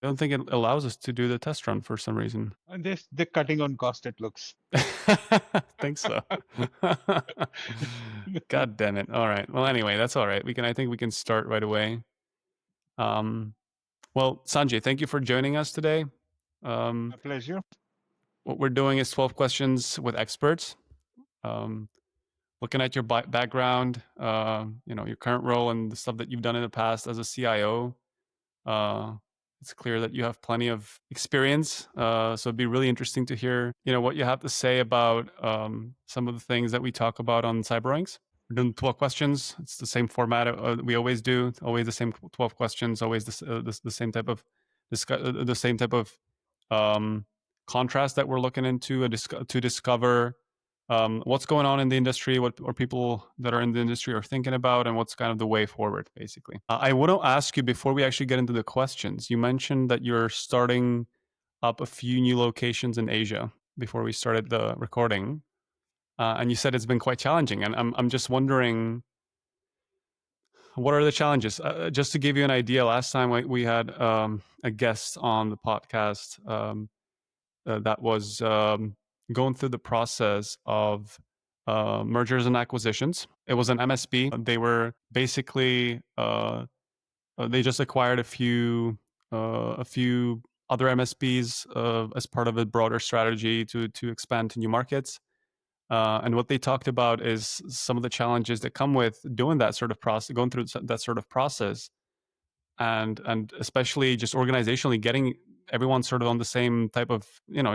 don't think it allows us to do the test run for some reason. And they're cutting on cost, it looks. Think so. God damn it. All right. Well, anyway, that's all right. I think we can start right away. Well, Sanjay, thank you for joining us today. A pleasure. What we're doing is 12 questions with experts. Looking at your background, your current role and the stuff that you've done in the past as a CIO, it's clear that you have plenty of experience. So it'd be really interesting to hear, what you have to say about some of the things that we talk about on Cyber. We're doing 12 questions. It's the same format we always do. Always the same 12 questions. Always the same type of contrast that we're looking into to discover what's going on in the industry, what or people that are in the industry are thinking about, and what's kind of the way forward, basically. I want to ask you before we actually get into the questions. You mentioned that you're starting up a few new locations in Asia before we started the recording, and you said it's been quite challenging. And I'm just wondering, what are the challenges? Just to give you an idea, last time we had a guest on the podcast that was going through the process of mergers and acquisitions. It was an MSP. They were basically they just acquired a few other MSPs as part of a broader strategy to expand to new markets. And what they talked about is some of the challenges that come with doing that sort of process, going through that sort of process, and especially just organizationally getting everyone sort of on the same type of,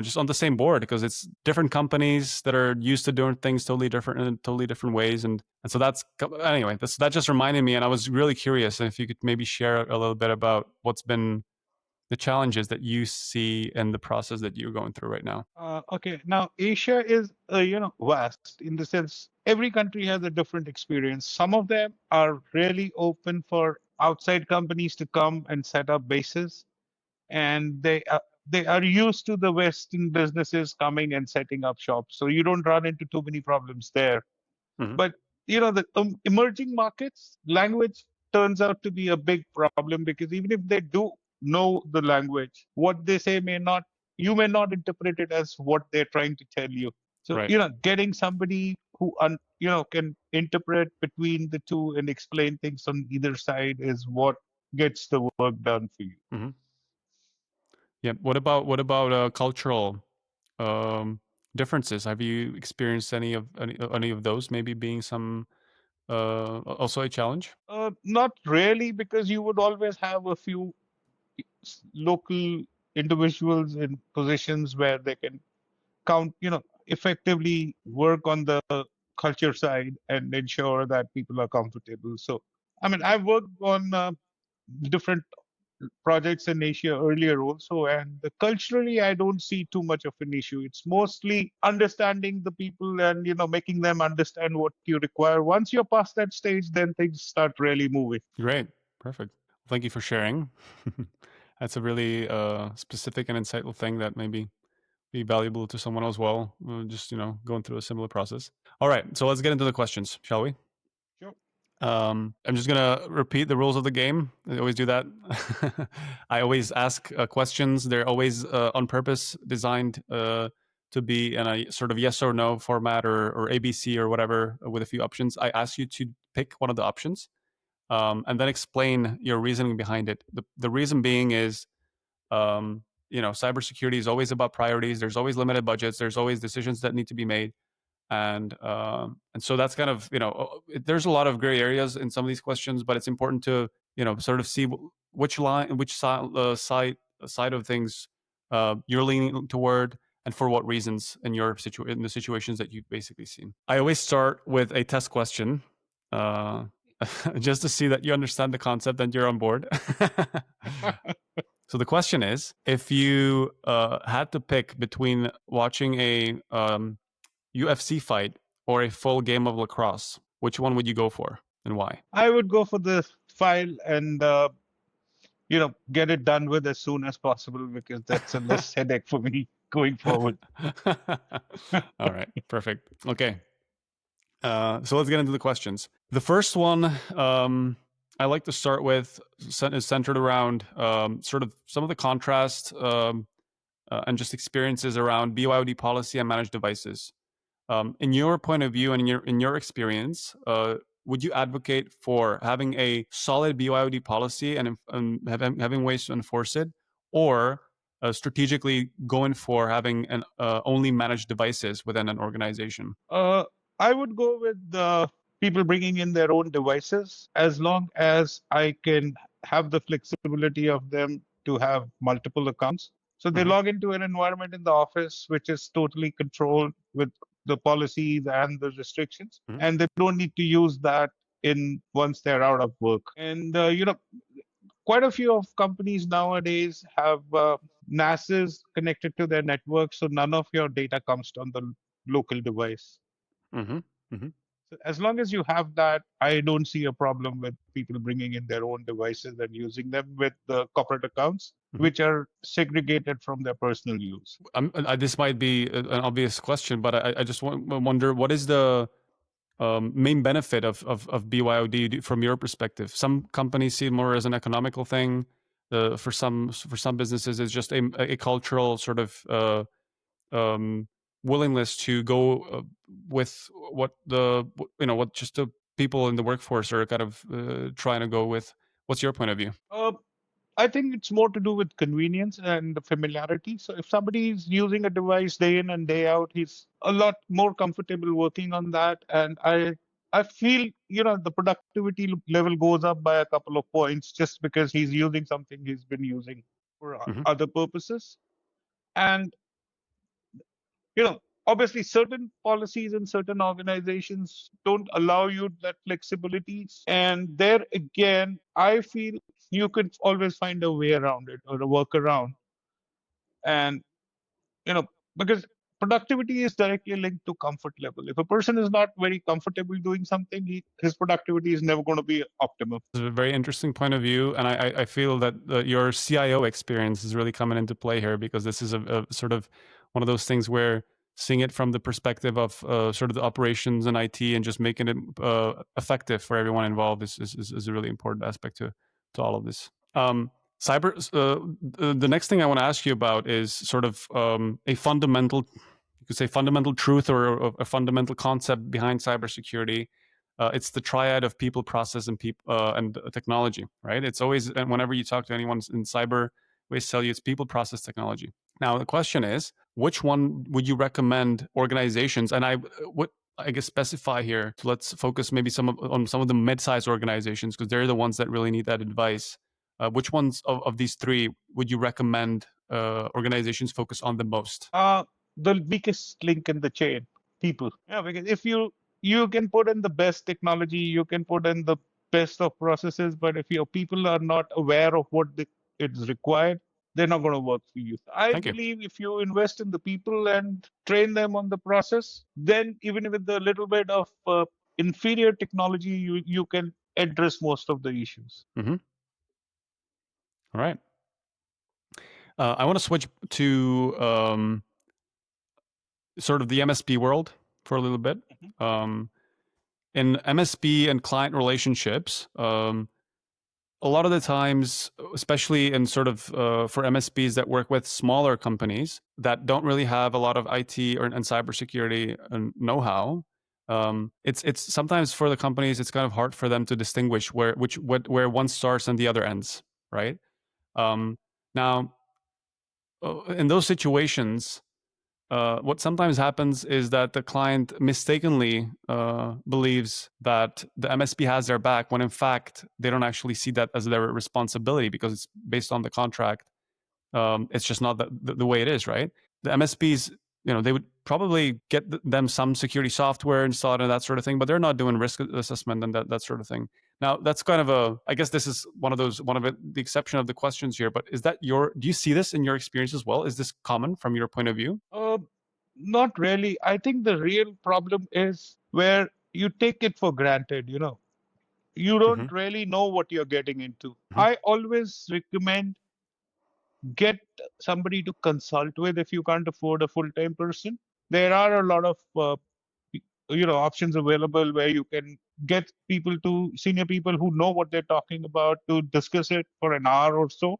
just on the same board, because it's different companies that are used to doing things totally different in totally different ways. And so that just reminded me, and I was really curious if you could maybe share a little bit about what's been the challenges that you see in the process that you're going through right now. Okay, now Asia is vast in the sense every country has a different experience. Some of them are really open for outside companies to come and set up bases, and they are used to the Western businesses coming and setting up shops, so you don't run into too many problems there. Mm-hmm. But the emerging markets, language turns out to be a big problem because even if they do know the language, what they say you may not interpret it as what they're trying to tell you. So, Right. getting somebody who can interpret between the two and explain things on either side is what gets the work done for you. Mm-hmm. Yeah. What about cultural um, differences? Have you experienced any of those? Maybe being some also a challenge. Not really, because you would always have a few local individuals in positions where they can effectively work on the culture side and ensure that people are comfortable. So, I mean, I've worked on different projects in Asia earlier also, and culturally, I don't see too much of an issue. It's mostly understanding the people and making them understand what you require. Once you're past that stage, then things start really moving. Great. Perfect. Thank you for sharing. That's a really specific and insightful thing that maybe be valuable to someone as well. Just going through a similar process. All right. So let's get into the questions, shall we? Sure. I'm just gonna repeat the rules of the game. I always do that. I always ask questions. They're always on purpose designed to be in a sort of yes or no format or ABC or whatever with a few options. I ask you to pick one of the options and then explain your reasoning behind it. The reason being is, cybersecurity is always about priorities. There's always limited budgets. There's always decisions that need to be made, and so that's kind of there's a lot of gray areas in some of these questions, but it's important to sort of see which side of things you're leaning toward, and for what reasons in in the situations that you've basically seen. I always start with a test question. Just to see that you understand the concept and you're on board. So the question is, if you had to pick between watching a UFC fight or a full game of lacrosse, which one would you go for and why? I would go for the file and get it done with as soon as possible because that's a less headache for me going forward. All right, perfect. Okay. So let's get into the questions. The first one, I like to start with is centered around sort of some of the contrast and just experiences around BYOD policy and managed devices. In your point of view and in your experience, would you advocate for having a solid BYOD policy and having ways to enforce it, or strategically going for having an only managed devices within an organization? Uh, I would go with the people bringing in their own devices as long as I can have the flexibility of them to have multiple accounts. So they Hmm. log into an environment in the office which is totally controlled with the policies and the restrictions, Hmm. and they don't need to use that in once they're out of work. And quite a few of companies nowadays have NASs connected to their network, so none of your data comes on the local device. Hmm. Hmm. So as long as you have that, I don't see a problem with people bringing in their own devices and using them with the corporate accounts, Hmm. which are segregated from their personal use. This might be an obvious question, but I just wonder what is the main benefit of BYOD from your perspective? Some companies see it more as an economical thing. For some businesses, it's just a cultural sort of um, willingness to go with what what just the people in the workforce are kind of trying to go with. What's your point of view? Uh, I think it's more to do with convenience and familiarity. So if somebody is using a device day in and day out, he's a lot more comfortable working on that. And I feel, the productivity level goes up by a couple of points just because he's using something he's been using for Hmm. other purposes. And obviously certain policies in certain organizations don't allow you that flexibility, and there again I feel you could always find a way around it or a workaround. And you know because productivity is directly linked to comfort level. If a person is not very comfortable doing something, his productivity is never going to be optimal. It's a very interesting point of view, and I feel that your CIO experience is really coming into play here because this is a sort of one of those things where seeing it from the perspective of sort of the operations and IT and just making it effective for everyone involved is a really important aspect to all of this. Cyber. The next thing I want to ask you about is sort of a fundamental, you could say, fundamental truth or a fundamental concept behind cybersecurity. It's the triad of people, process, and technology, right? It's always, and whenever you talk to anyone in cyber, we always tell you it's people, process, technology. Now the question is, which one would you recommend organizations? And would I guess specify here. So let's focus maybe on some of the mid-sized organizations because they're the ones that really need that advice. Which ones of these three would you recommend organizations focus on the most? uh the weakest link in the chain, people. Yeah, because if you can put in the best technology, you can put in the best of processes, but if your people are not aware of what it's required, they're not going to work for you. I Thank you. believe if you invest in the people and train them on the process, then even with a little bit of inferior technology, you can address most of the issues. Hmm. All right. I want to switch to sort of the MSP world for a little bit. Mhm. Um, in MSP and client relationships, a lot of the times, especially in sort of for MSPs that work with smaller companies that don't really have a lot of IT and cybersecurity know-how, it's sometimes for the companies it's kind of hard for them to distinguish where one starts and the other ends, right? Um, Now, in those situations, what sometimes happens is that the client mistakenly believes that the MSP has their back when in fact they don't actually see that as their responsibility because it's based on the contract. It's just not the way it is, right? The MSPs, they would probably get them some security software installed and that sort of thing, but they're not doing risk assessment and that sort of thing. Now, that's kind of I guess this is the exception of the questions here, but do you see this in your experience as well? Is this common from your point of view? Uh, Not really. I think the real problem is where you take it for granted. You Hmm. don't really know what you're getting into. Hmm. I always recommend get somebody to consult with if you can't afford a full-time person. There are a lot of options available where you can get senior people who know what they're talking about to discuss it for an hour or so.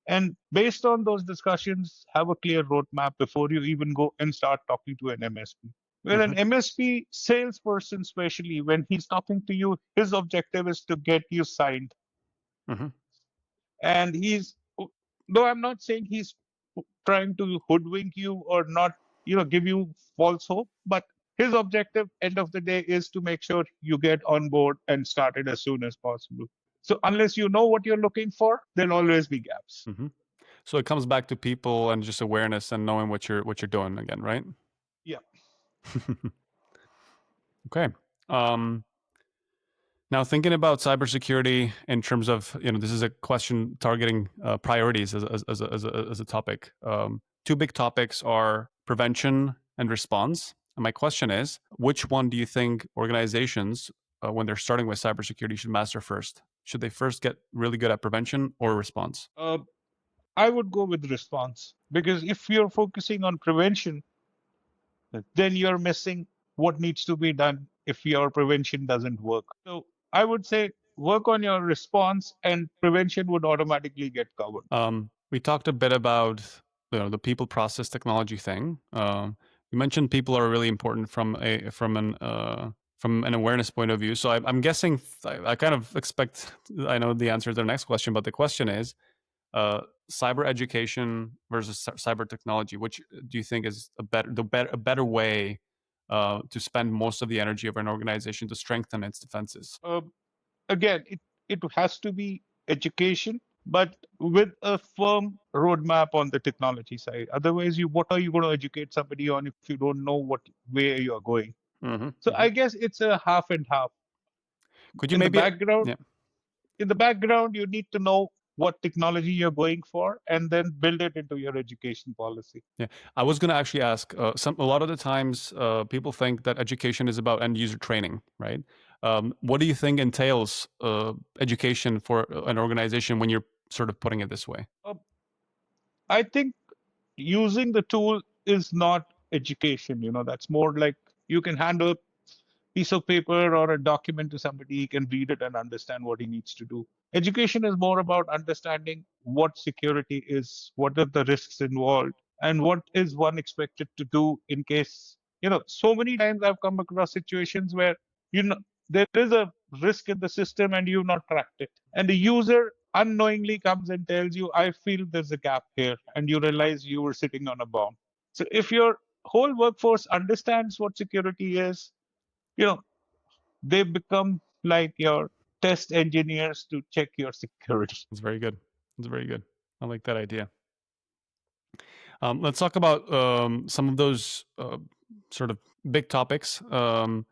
And based on those discussions, have a clear roadmap before you even go and start talking to an MSP. When an Mm-hmm. MSP salesperson, especially when he's talking to you, his objective is to get you signed. Mm-hmm. And though I'm not saying he's trying to hoodwink you or not, give you false hope, but his objective, end of the day, is to make sure you get on board and started as soon as possible. So unless you know what you're looking for, there'll always be gaps. Mm-hmm. So it comes back to people and just awareness and knowing what you're doing again, right? Yeah. Okay. Um, Now, thinking about cybersecurity in terms of, this is a question targeting priorities as a topic. Two big topics are prevention and response. And my question is, which one do you think organizations, when they're starting with cybersecurity, should master first? Should they first get really good at prevention or response? Uh, I would go with response because if you're focusing on prevention, then you're missing what needs to be done if your prevention doesn't work. So I would say work on your response and prevention would automatically get covered. We talked a bit about the people process technology thing. You mentioned people are really important from an awareness point of view. So I'm guessing I kind of expect I know the answer to the next question, but the question is cyber education versus cyber technology. Which do you think is a better way to spend most of the energy of an organization to strengthen its defenses? Uh, Again, it has to be education, but with a firm roadmap on the technology side. Otherwise, what are you going to educate somebody on if you don't know where you are going? Mm-hmm, So mm-hmm. I guess it's a half and half. Could you In the maybe background, yeah. you need to know what technology you're going for and then build it into your education policy. Yeah, I was going to actually ask. A lot of the times, people think that education is about end user training, right? What do you think entails education for an organization when you're sort of putting it this way? Uh, I think using the tool is not education. That's more like you can hand a piece of paper or a document to somebody, he can read it and understand what he needs to do. Education is more about understanding what security is, what are the risks involved, and what is one expected to do in case, so many times I've come across situations where, you know, there is a risk in the system and you've not tracked it. And the user unknowingly comes and tells you, I feel there's a gap here, and you realize you were sitting on a bomb. So if your whole workforce understands what security is, you know, they become like your test engineers to check your security. It's very good. It's very good. I like that idea. Let's talk about some of those sort of big topics on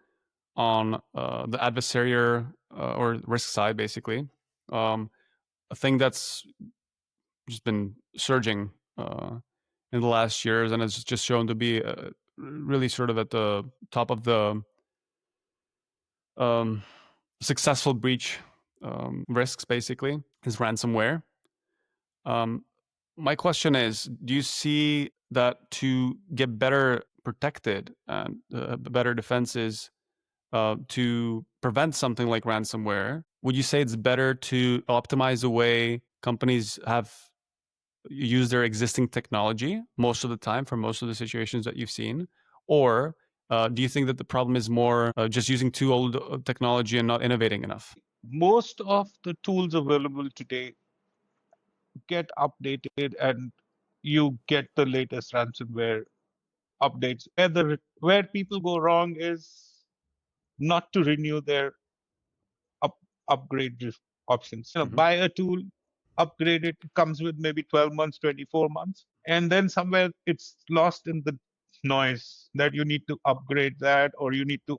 the adversarial or risk side, basically. A thing that's just been surging in the last years and has just shown to be really sort of at the top of the um, successful breach risks, basically, is ransomware. Um, my question is, do you see that to get better protected and better defenses to prevent something like ransomware, would you say it's better to optimize the way companies have use their existing technology most of the time for most of the situations that you've seen? Or do you think that the problem is more just using too old technology and not innovating enough? Most of the tools available today get updated and you get the latest ransomware updates. Where people go wrong is not to renew their up, upgrade options. Hmm. Buy a tool, upgrade it, comes with maybe 12 months, 24 months, and then somewhere it's lost in the noise that you need to upgrade that or you need to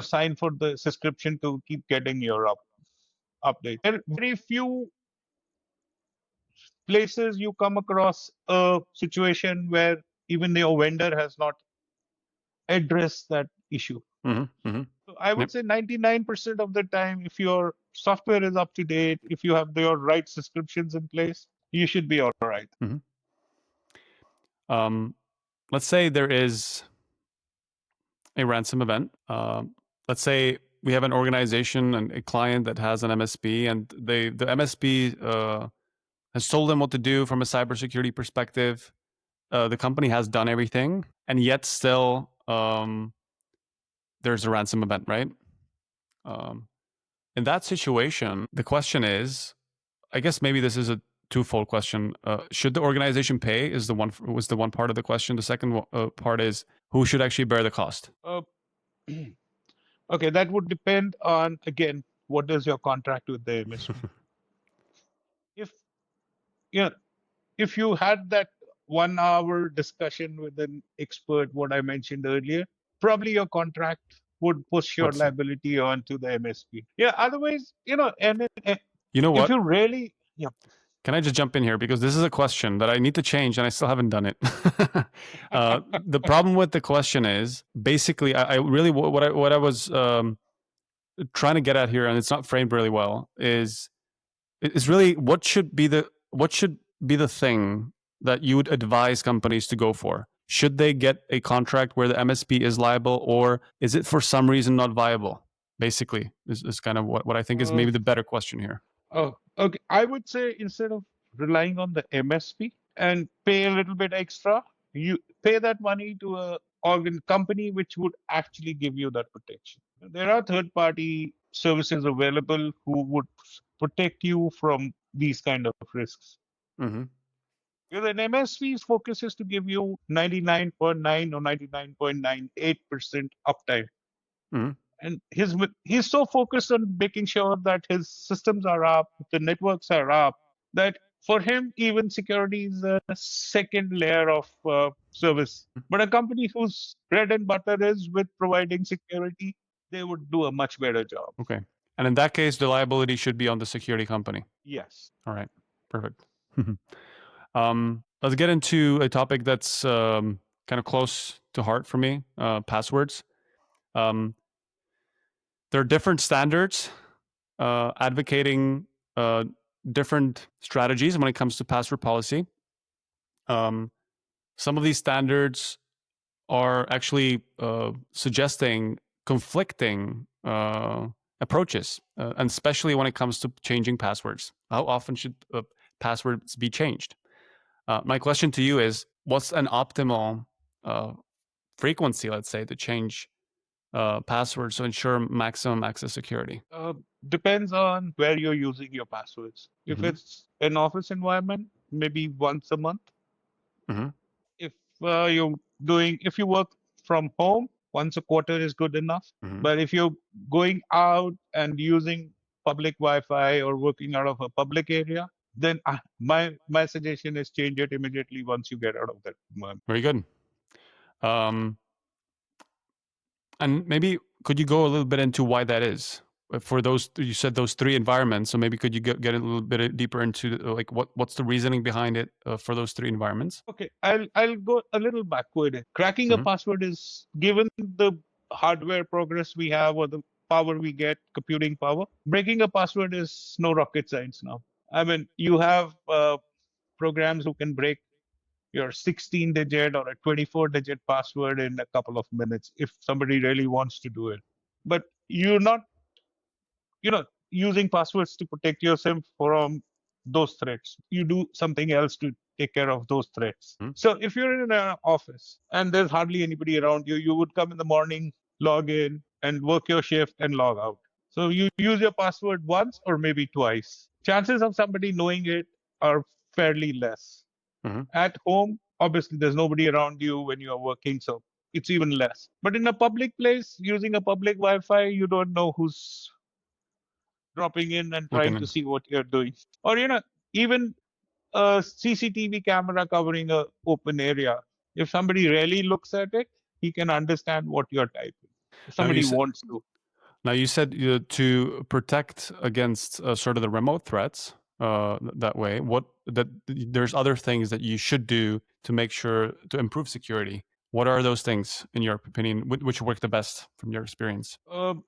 sign for the subscription to keep getting your update. There are very few places you come across a situation where even your vendor has not addressed that issue. Hmm. Hmm. So I would Yep. say 99% of the time, if your software is up to date, if you have your right subscriptions in place, you should be all right. Hmm. Um, let's say there is a ransom event. Let's say we have an organization and a client that has an MSP, and the MSP has told them what to do from a cybersecurity perspective. The company has done everything, and yet still there's a ransom event, right? Um, in that situation, the question is, I guess maybe this is a twofold question. Should the organization pay? Was the one part of the question. The second part is who should actually bear the cost. Uh, okay, that would depend on, again, what is your contract with the MSP. If you know, if you had that 1 hour discussion with an expert, what I mentioned earlier, probably your contract would push your What's liability onto the MSP. Yeah, otherwise, and you know if what? you really, yeah. Can I just jump in here because this is a question that I need to change and I still haven't done it. The problem with the question is basically I really what I was trying to get at here, and it's not framed really well, is really what should be the thing that you would advise companies to go for? Should they get a contract where the MSP is liable, or is it for some reason not viable? Basically, is kind of what I think is Uh, maybe the better question here. oh, okay. I would say instead of relying on the MSP and pay a little bit extra, you pay that money to a organ company which would actually give you that protection. There are third-party services available who would protect you from these kind of risks. Mm-hmm. Because an MSP's focus is to give you 99.9 or 99.98% uptime. Mm-hmm. And he's so focused on making sure that his systems are up, the networks are up, that for him, even security is a second layer of service. But a company whose bread and butter is with providing security, they would do a much better job. Okay. And in that case, the liability should be on the security company. Yes. All right. Perfect. Let's get into a topic that's kind of close to heart for me, passwords. Um, there are different standards advocating different strategies when it comes to password policy. Some of these standards are actually suggesting conflicting approaches, and especially when it comes to changing passwords. How often should passwords be changed? My question to you is, what's an optimal frequency, let's say, to change passwords to ensure maximum access security? Depends on where you're using your passwords. If Mm-hmm. it's an office environment, maybe once a month. Mm-hmm. If if you work from home, once a quarter is good enough. Mm-hmm. But if you're going out and using public Wi-Fi or working out of a public area, then my suggestion is change it immediately once you get out of that environment. Very good. And maybe could you go a little bit into why that is? For those, you said those three environments, so maybe could you get a little bit deeper into like what's the reasoning behind it for those three environments? Okay, I'll go a little backward. Cracking a Mm-hmm. password is, given the hardware progress we have or the power we get, computing power, breaking a password is no rocket science now. I mean, you have programs who can break your 16-digit or a 24-digit password in a couple of minutes if somebody really wants to do it. But you're not, using passwords to protect yourself from those threats. You do something else to take care of those threats. Mm-hmm. So if you're in an office and there's hardly anybody around you, you would come in the morning, log in, and work your shift and log out. So you use your password once or maybe twice. Chances of somebody knowing it are fairly less. Mm-hmm. At home, obviously, there's nobody around you when you're working, so it's even less. But in a public place, using a public Wi-Fi, you don't know who's dropping in and Looking trying to in. see what you're doing. Or, even a CCTV camera covering a open area. If somebody really looks at it, he can understand what you're typing. If Now you somebody said wants to. now you said to protect against sort of the remote threats that way. What that there's other things that you should do to make sure to improve security. What are those things in your opinion? Which work the best from your experience? Um,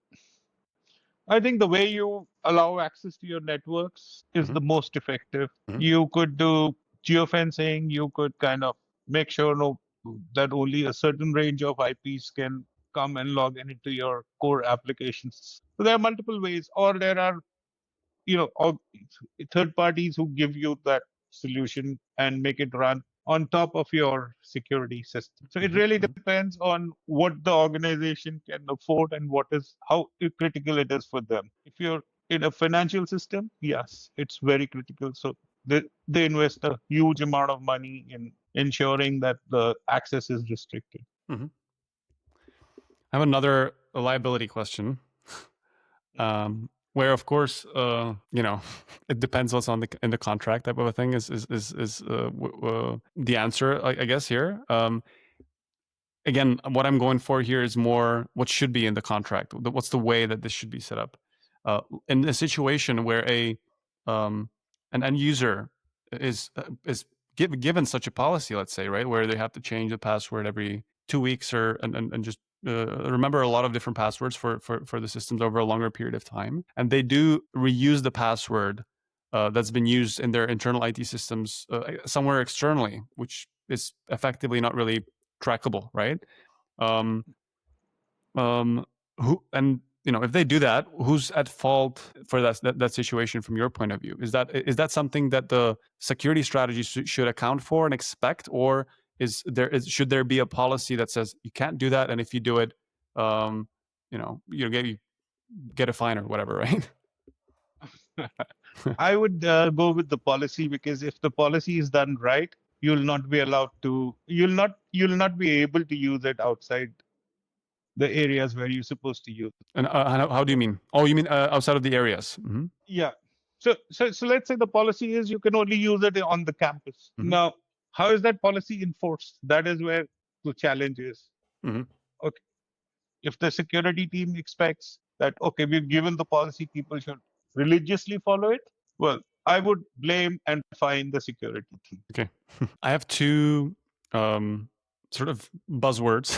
I think the way you allow access to your networks is Mm-hmm. the most effective. Mm-hmm. You could do geofencing. You could kind of make sure that only a certain range of IPs can come and log in into your core applications. So there are multiple ways, or there are third parties who give you that solution and make it run on top of your security system. So it really depends on what the organization can afford and how critical it is for them. If you're in a financial system, yes, it's very critical. So they invest a huge amount of money in ensuring that the access is restricted. Mhm. I have another liability question. Where of course, it depends what's on in the contract type of a thing is the answer, I guess here. Again, what I'm going for here is more what should be in the contract. What's the way that this should be set up? In a situation where an end user is given such a policy, let's say, right, where they have to change the password every 2 weeks and just remember a lot of different passwords for the systems over a longer period of time, and they do reuse the password that's been used in their internal IT systems somewhere externally, which is effectively not really trackable, right? Um, um, if they do that, who's at fault for that situation from your point of view? Is that something that the security strategy should account for and expect, or should there be a policy that says you can't do that, and if you do it, you get a fine or whatever, right? I would go with the policy, because if the policy is done right, you'll not be able to use it outside the areas where you're supposed to use it. And how do you mean? Oh, you mean outside of the areas? Mm-hmm. Yeah. So let's say the policy is you can only use it on the campus. Mm-hmm. Now, how is that policy enforced? That is where the challenge is. Mm-hmm. Okay. If the security team expects that, okay, we've given the policy, people should religiously follow it, well, I would blame and fine the security team. Okay. I have two sort of buzzwords,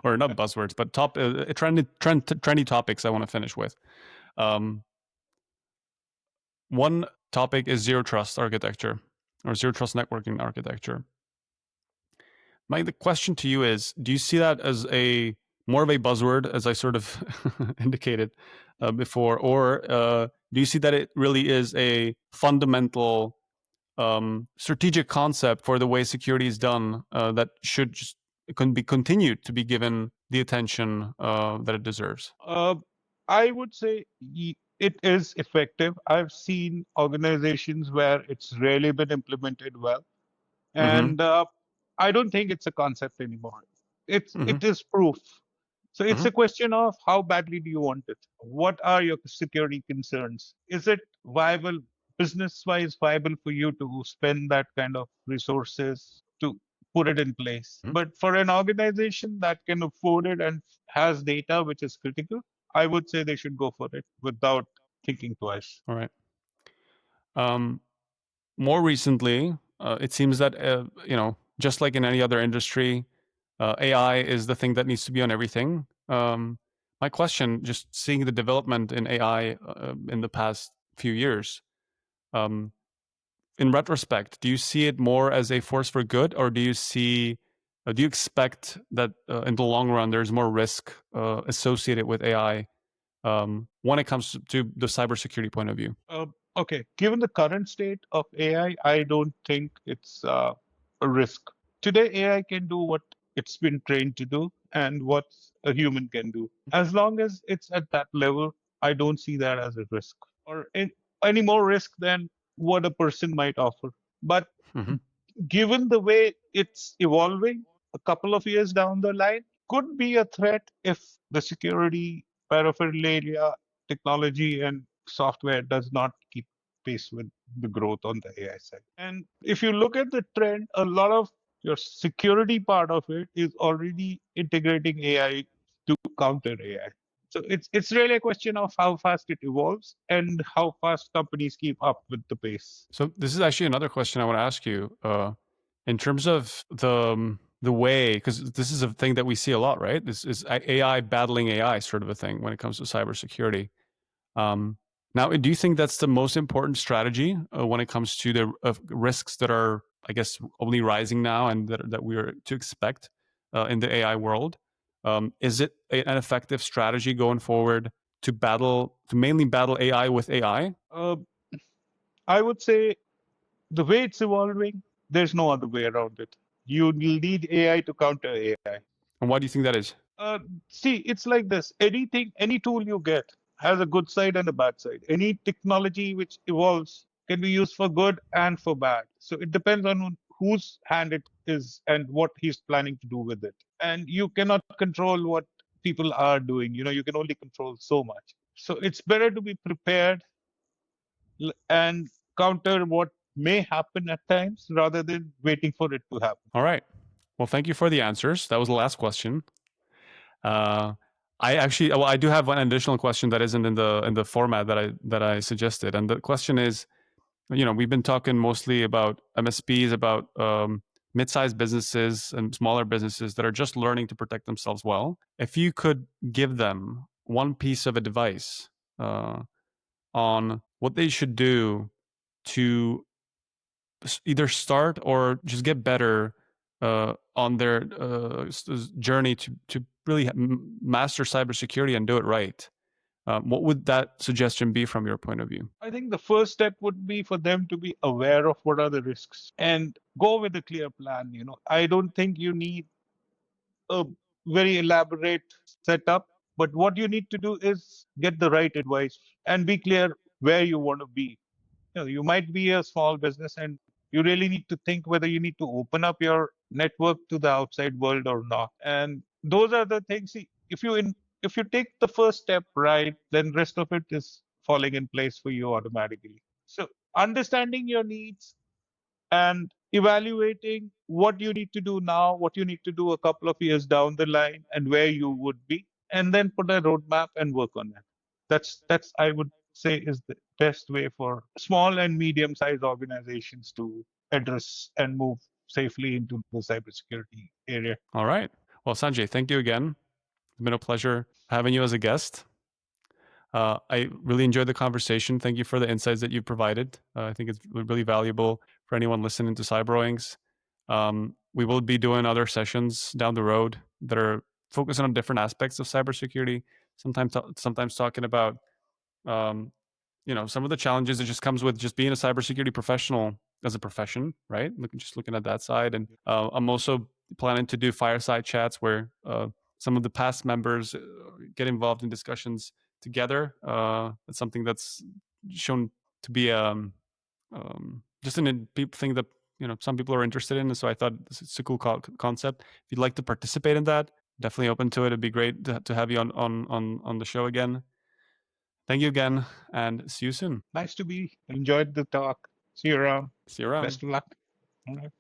or not buzzwords, but trendy topics I want to finish with. One topic is zero trust architecture or zero trust networking architecture. The question to you is, do you see that as more of a buzzword, as I sort of indicated before, or do you see that it really is a fundamental strategic concept for the way security is done that should just be continued to be given the attention that it deserves? I would say it is effective. I've seen organizations where it's really been implemented well, and I don't think it's a concept anymore. It is proof. So it's a question of how badly do you want it? What are your security concerns? Is it viable, business-wise viable for you to spend that kind of resources to put it in place? But for an organization that can afford it and has data which is critical, I would say they should go for it without thinking twice. All right. More recently, it seems that just like in any other industry, AI is the thing that needs to be on everything. My question, just seeing the development in AI in the past few years, in retrospect, do you see it more as a force for good, or do you expect that in the long run there's more risk associated with AI when it comes to the cybersecurity point of view? Okay, given the current state of AI, I don't think it's a risk. Today, AI can do what it's been trained to do and what a human can do. As long as it's at that level, I don't see that as a risk or any more risk than what a person might offer. But given the way it's evolving, a couple of years down the line could be a threat if the security paraphernalia, technology, and software does not keep pace with the growth on the AI side. And if you look at the trend, a lot of your security part of it is already integrating AI to counter AI. So it's really a question of how fast it evolves and how fast companies keep up with the pace. So this is actually another question I want to ask you. In terms of the way, because this is a thing that we see a lot, right? This is AI battling AI sort of a thing when it comes to cybersecurity. Now, do you think that's the most important strategy when it comes to the risks that are, I guess, only rising now and that we are to expect in the AI world? Is it an effective strategy going forward to mainly battle AI with AI? Uh, I would say the way it's evolving, there's no other way around it. You will need AI to counter AI. And why do you think that is? Uh, See, it's like this. Anything, any tool you get has a good side and a bad side. Any technology which evolves can be used for good and for bad. So it depends on whose hand it is and what he's planning to do with it. And you cannot control what people are doing. You can only control so much. So it's better to be prepared and counter what may happen at times rather than waiting for it to happen. All right. Well, thank you for the answers. That was the last question. Uh, I do have one additional question that isn't in the format that I suggested, and the question is, we've been talking mostly about MSPs, about mid-sized businesses and smaller businesses that are just learning to protect themselves well. If you could give them one piece of advice on what they should do to either start or just get better on their journey to really master cybersecurity and do it right, what would that suggestion be from your point of view? I think the first step would be for them to be aware of what are the risks and go with a clear plan. I don't think you need a very elaborate setup, but what you need to do is get the right advice and be clear where you want to be. You might be a small business and you really need to think whether you need to open up your network to the outside world or not. And those are the things. See, if you take the first step right, then rest of it is falling in place for you automatically. So understanding your needs and evaluating what you need to do now, what you need to do a couple of years down the line, and where you would be, and then put a roadmap and work on that. That's I would say is the best way for small and medium-sized organizations to address and move safely into the cybersecurity area. All right. Well, Sanjay, thank you again. It's been a pleasure having you as a guest. I really enjoyed the conversation. Thank you for the insights that you provided. I think it's really valuable for anyone listening to Cyber. We will be doing other sessions down the road that are focusing on different aspects of cybersecurity. Sometimes talking about um, some of the challenges that just comes with just being a cybersecurity professional as a profession, right? Just looking at that side, and I'm also planning to do fireside chats where some of the past members get involved in discussions together. It's something that's shown to be just an people thing that some people are interested in, and so I thought it's a cool concept. If you'd like to participate in that, definitely open to it. It'd be great to have you on the show again. Thank you again, and see you soon. Nice to be. Enjoyed the talk. See you around. See you around. Best of luck. All right.